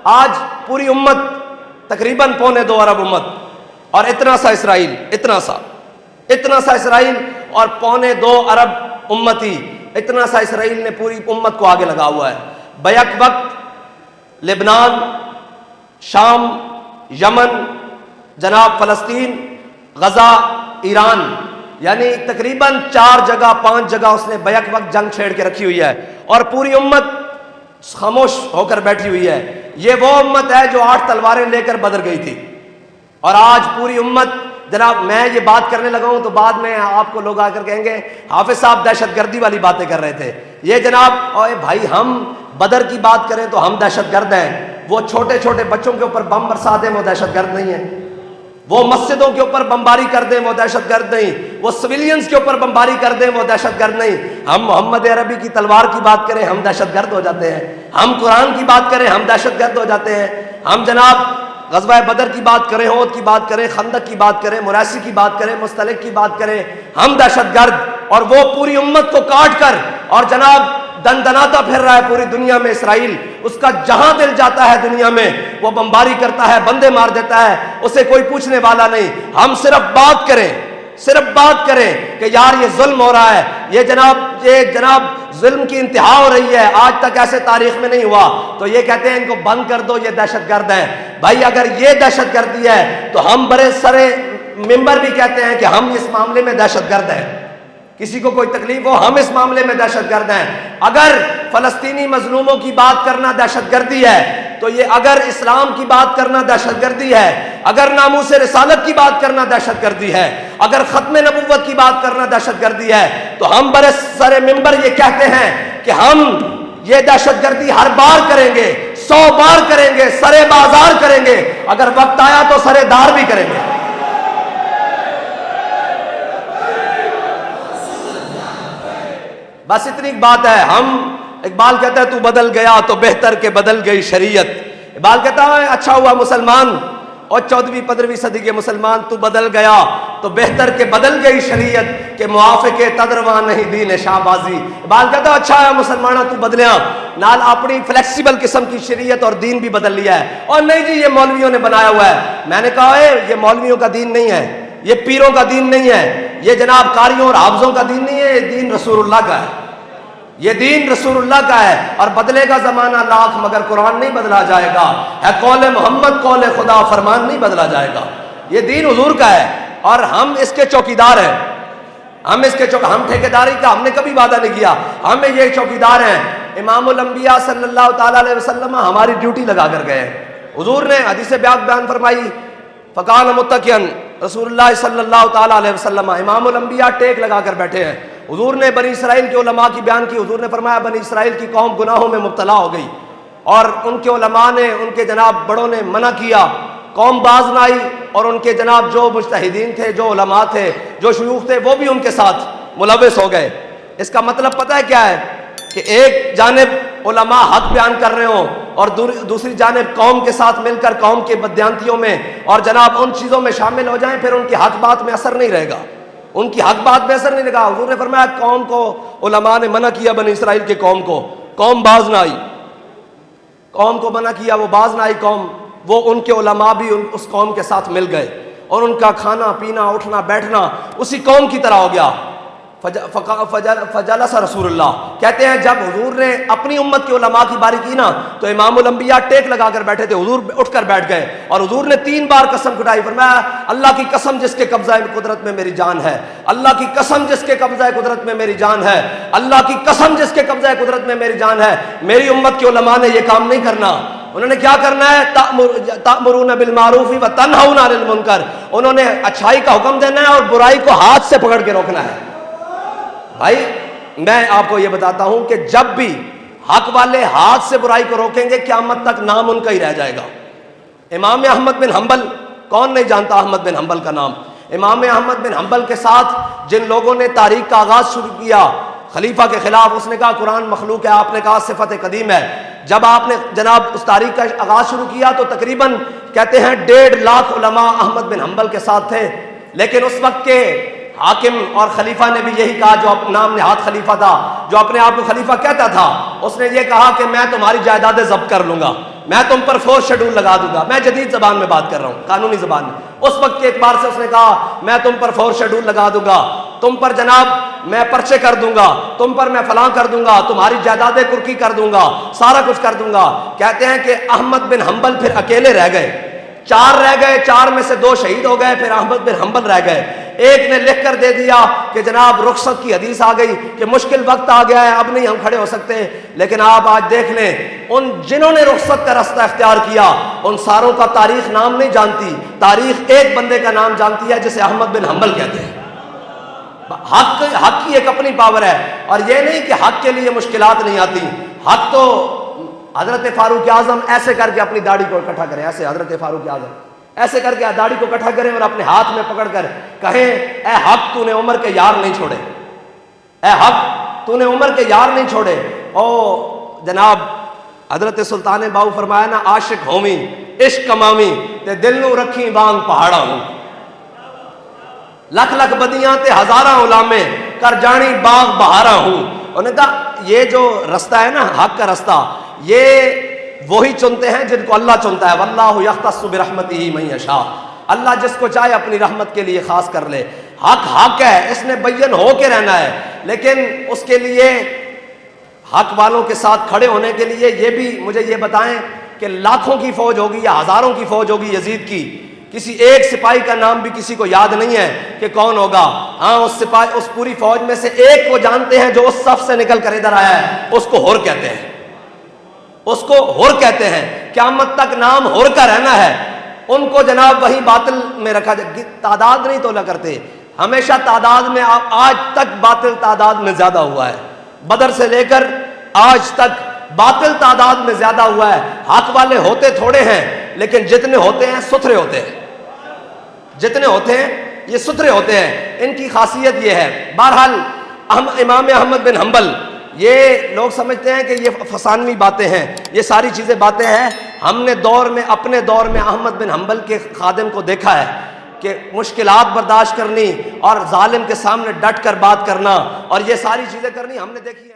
آج پوری امت تقریباً 2.25 ارب امت اور اتنا سا اسرائیل، اتنا سا اسرائیل اور 2.25 ارب امتی، اتنا سا اسرائیل نے پوری امت کو آگے لگا ہوا ہے. بیک وقت لبنان، شام، یمن، جناب فلسطین، غزہ، ایران، یعنی تقریباً 4 جگہ 5 جگہ اس نے بیک وقت جنگ چھیڑ کے رکھی ہوئی ہے اور پوری امت خاموش ہو کر بیٹھی ہوئی ہے. یہ وہ امت ہے جو 8 تلواریں لے کر بدر گئی تھی، اور آج پوری امت، جناب میں یہ بات کرنے لگا ہوں تو بعد میں آپ کو لوگ آ کر کہیں گے حافظ صاحب دہشت گردی والی باتیں کر رہے تھے. یہ جناب اوے بھائی، ہم بدر کی بات کریں تو ہم دہشت گرد ہیں. وہ چھوٹے چھوٹے بچوں کے اوپر بم برسا دیں وہ دہشت گرد نہیں ہیں. وہ مسجدوں کے اوپر بمباری کر دیں وہ دہشت گرد نہیں. وہ سویلینز کے اوپر بمباری کر دیں وہ دہشت گرد نہیں. ہم محمد عربی کی تلوار کی بات کریں ہم دہشت گرد ہو جاتے ہیں. ہم قرآن کی بات کریں ہم دہشت گرد ہو جاتے ہیں. ہم جناب غزوہ بدر کی بات کریں، احد کی بات کریں، خندق کی بات کریں، مراسی کی بات کریں، مستلق کی بات کریں، ہم دہشت گرد. اور وہ پوری امت کو کاٹ کر اور جناب دندناتا پھر رہا ہے پوری دنیا میں. اسرائیل اس کا جہاں دل جاتا ہے دنیا میں وہ بمباری کرتا ہے، بندے مار دیتا ہے، اسے کوئی پوچھنے والا نہیں. ہم صرف بات کریں کہ یار یہ ظلم ہو رہا ہے، یہ جناب ظلم کی انتہا ہو رہی ہے، آج تک ایسے تاریخ میں نہیں ہوا، تو یہ کہتے ہیں ان کو بند کر دو، یہ دہشت گرد ہیں. بھائی اگر یہ دہشت گردی ہے تو ہم برے سرے ممبر بھی کہتے ہیں کہ ہم اس معاملے میں دہشت گرد ہیں. کسی کو کوئی تکلیف ہو ہم اس معاملے میں دہشت گرد ہیں. اگر فلسطینی مظلوموں کی بات کرنا دہشت گردی ہے تو یہ اگر اسلام کی بات کرنا دہشت گردی ہے، اگر ناموس رسالت کی بات کرنا دہشت گردی ہے، اگر ختم نبوت کی بات کرنا دہشت گردی ہے، تو ہم برے سر ممبر یہ کہتے ہیں کہ ہم یہ دہشت گردی ہر بار کریں گے، 100 بار کریں گے، سرے بازار کریں گے، اگر وقت آیا تو سرے دار بھی کریں گے. بس اتنی بات ہے. ہم اقبال کہتا ہے تو بدل گیا تو بہتر کہ بدل گئی شریعت. اقبال کہتا ہے اچھا ہوا مسلمان، اور 14ویں 15ویں صدی کے مسلمان، تو بدل گیا تو بہتر کہ بدل گئی شریعت، کہ موافق تدرواں نہیں دین شاہبازی. اقبال کہتا ہے اچھا ہے مسلمانہ تو بدلیاں، نال اپنی فلیکسیبل قسم کی شریعت اور دین بھی بدل لیا ہے. اور نہیں جی یہ مولویوں نے بنایا ہوا ہے. میں نے کہا ہے یہ مولویوں کا دین نہیں ہے، یہ پیروں کا دین نہیں ہے، یہ جناب قاریوں اور حافظوں کا دین نہیں ہے، یہ دین رسول اللہ کا ہے. یہ دین رسول اللہ کا ہے. اور بدلے گا زمانہ لاکھ مگر قرآن نہیں بدلا جائے گا. ہے قول محمد قول خدا فرمان نہیں بدلا جائے گا. یہ دین حضور کا ہے اور ہم اس کے چوکیدار ہیں. ہم ٹھیکیداری کا ہم نے کبھی وعدہ نہیں کیا. ہم یہ چوکیدار ہیں. امام الانبیاء صلی اللہ تعالیٰ علیہ وسلم ہماری ڈیوٹی لگا کر گئے. حضور نے حدیث بیان فرمائی فقال متقین، رسول اللہ صلی اللہ تعالیٰ علیہ وسلم امام الانبیاء ٹیک لگا کر بیٹھے ہیں. حضور نے بنی اسرائیل کے علماء کی بیان کی. حضور نے فرمایا بنی اسرائیل کی قوم گناہوں میں مبتلا ہو گئی اور ان کے علماء نے، ان کے جناب بڑوں نے منع کیا، قوم باز نہ آئی، اور ان کے جناب جو مجتہدین تھے، جو علماء تھے، جو شیوخ تھے، وہ بھی ان کے ساتھ ملوث ہو گئے. اس کا مطلب پتہ ہے کیا ہے؟ کہ ایک جانب علماء حق بیان کر رہے ہوں اور دوسری جانب قوم کے ساتھ مل کر قوم کے بددیانتیوں میں اور جناب ان چیزوں میں شامل ہو جائیں، پھر ان کی حق بات میں اثر نہیں رہے گا. ان کی حق بات میں اثر نہیں لگا. حضور نے فرمایا قوم کو علماء نے منع کیا، بنی اسرائیل کے قوم کو، قوم باز نہ آئی. قوم کو منع کیا، وہ باز نہ آئی قوم، وہ ان کے علماء بھی اس قوم کے ساتھ مل گئے اور ان کا کھانا پینا اٹھنا بیٹھنا اسی قوم کی طرح ہو گیا. فجلس رسول اللہ، کہتے ہیں جب حضور نے اپنی امت کے علماء کی باری کی نا تو امام الانبیاء ٹیک لگا کر بیٹھے تھے. حضور اٹھ کر بیٹھ گئے اور حضور نے 3 بار قسم کھٹائی. فرمایا اللہ کی قسم جس کے قبضہ قدرت میں میری جان ہے، اللہ کی قسم جس کے قبضہ قدرت میں میری جان ہے، اللہ کی قسم جس کے قبضہ قدرت میں میری جان ہے، میری امت کے علماء نے یہ کام نہیں کرنا. انہوں نے کیا کرنا ہے؟ تأمرون بالمعروف وتنہون عن المنکر. انہوں نے اچھائی کا حکم دینا ہے اور برائی کو ہاتھ سے پکڑ کے روکنا ہے. بھائی میں آپ کو یہ بتاتا ہوں کہ جب بھی حق والے ہاتھ سے برائی کو روکیں گے قیامت تک نام ان کا ہی رہ جائے گا. امام احمد بن حنبل، کون نہیں جانتا احمد بن حنبل کا نام؟ امام احمد بن حنبل کے ساتھ جن لوگوں نے تاریخ کا آغاز شروع کیا خلیفہ کے خلاف، اس نے کہا قرآن مخلوق ہے، آپ نے کہا صفت قدیم ہے. جب آپ نے جناب اس تاریخ کا آغاز شروع کیا تو تقریباً کہتے ہیں 1.5 لاکھ علماء احمد بن حنبل کے ساتھ تھے. لیکن اس وقت کے حاکم اور خلیفہ نے بھی یہی کہا، جو نام نہاد خلیفہ تھا، جو اپنے آپ کو خلیفہ کہتا تھا، اس نے یہ کہا کہ میں تمہاری جائیدادیں ضبط کر لوں گا. میں تم پر فورس شیڈول لگا دوں گا. میں جدید زبان میں بات کر رہا ہوں, قانونی زبان میں. اس وقت کے اعتبار سے اس نے کہا میں تم پر فورس شیڈول لگا دوں گا, تم پر جناب میں پرچے کر دوں گا, تم پر میں فلاں کر دوں گا, تمہاری جائیدادیں کرکی کر دوں گا, سارا کچھ کر دوں گا. کہتے ہیں کہ احمد بن حنبل پھر اکیلے رہ گئے, 4 رہ گئے, 4 میں سے 2 شہید ہو گئے, پھر احمد بن حنبل رہ گئے. ایک نے لکھ کر دے دیا کہ جناب رخصت کی حدیث آ گئی کہ مشکل وقت آ گیا ہے, اب نہیں ہم کھڑے ہو سکتے. لیکن آپ آج دیکھ لیں, ان جنہوں نے رخصت کا راستہ اختیار کیا ان ساروں کا تاریخ نام نہیں جانتی, تاریخ ایک بندے کا نام جانتی ہے جسے احمد بن حنبل کہتے ہیں. حق کی ایک اپنی پاور ہے, اور یہ نہیں کہ حق کے لیے مشکلات نہیں آتی. حق تو حضرت فاروق اعظم ایسے کر کے اپنی داڑھی کو اکٹھا کریں, ایسے حضرت فاروق اعظم ایسے کر کے داڑھی کو اکٹھا کریں اور اپنے ہاتھ میں پکڑ کر کہیں اے حق تو نے عمر کے یار نہیں چھوڑے, اے حق تو نے عمر کے یار نہیں چھوڑے. او جناب حضرت سلطان باؤ فرمایا نا, عاشق ہومی عشق کمامی تے دل نو رکھی بانگ پہاڑا ہوں, لکھ لکھ بدیاں تے ہزاراں غلامے کر جانی باغ بہارا ہوں. انہوں نے کہا یہ جو رستہ ہے نا حق کا رستہ, یہ وہی چنتے ہیں جن کو اللہ چنتا ہے. واللہ یختص برحمتہ من یشاء, اللہ جس کو چاہے اپنی رحمت کے لیے خاص کر لے. حق حق ہے, اس نے بین ہو کے رہنا ہے, لیکن اس کے لیے حق والوں کے ساتھ کھڑے ہونے کے لیے یہ بھی مجھے یہ بتائیں کہ لاکھوں کی فوج ہوگی یا ہزاروں کی فوج ہوگی یزید کی, کسی ایک سپاہی کا نام بھی کسی کو یاد نہیں ہے کہ کون ہوگا. ہاں اس سپاہی, اس پوری فوج میں سے ایک کو جانتے ہیں جو اس صف سے نکل کر ادھر آیا ہے, اس کو ہور کہتے ہیں, اس کو ہور کہتے ہیں. قیامت تک نام ہور کا رہنا ہے. ان کو جناب وہی باطل میں رکھا جائے. تعداد نہیں تولا کرتے, ہمیشہ تعداد میں, آج تک باطل تعداد میں زیادہ ہوا ہے. بدر سے لے کر آج تک باطل تعداد میں زیادہ ہوا ہے. حق والے ہوتے تھوڑے ہیں, لیکن جتنے ہوتے ہیں ستھرے ہوتے ہیں, جتنے ہوتے ہیں یہ ستھرے ہوتے ہیں. ان کی خاصیت یہ ہے. بہرحال امام احمد بن حنبل, یہ لوگ سمجھتے ہیں کہ یہ فسانوی باتیں ہیں, یہ ساری چیزیں باتیں ہیں. ہم نے اپنے دور میں احمد بن حنبل کے خادم کو دیکھا ہے کہ مشکلات برداشت کرنی اور ظالم کے سامنے ڈٹ کر بات کرنا اور یہ ساری چیزیں کرنی ہم نے دیکھی ہے.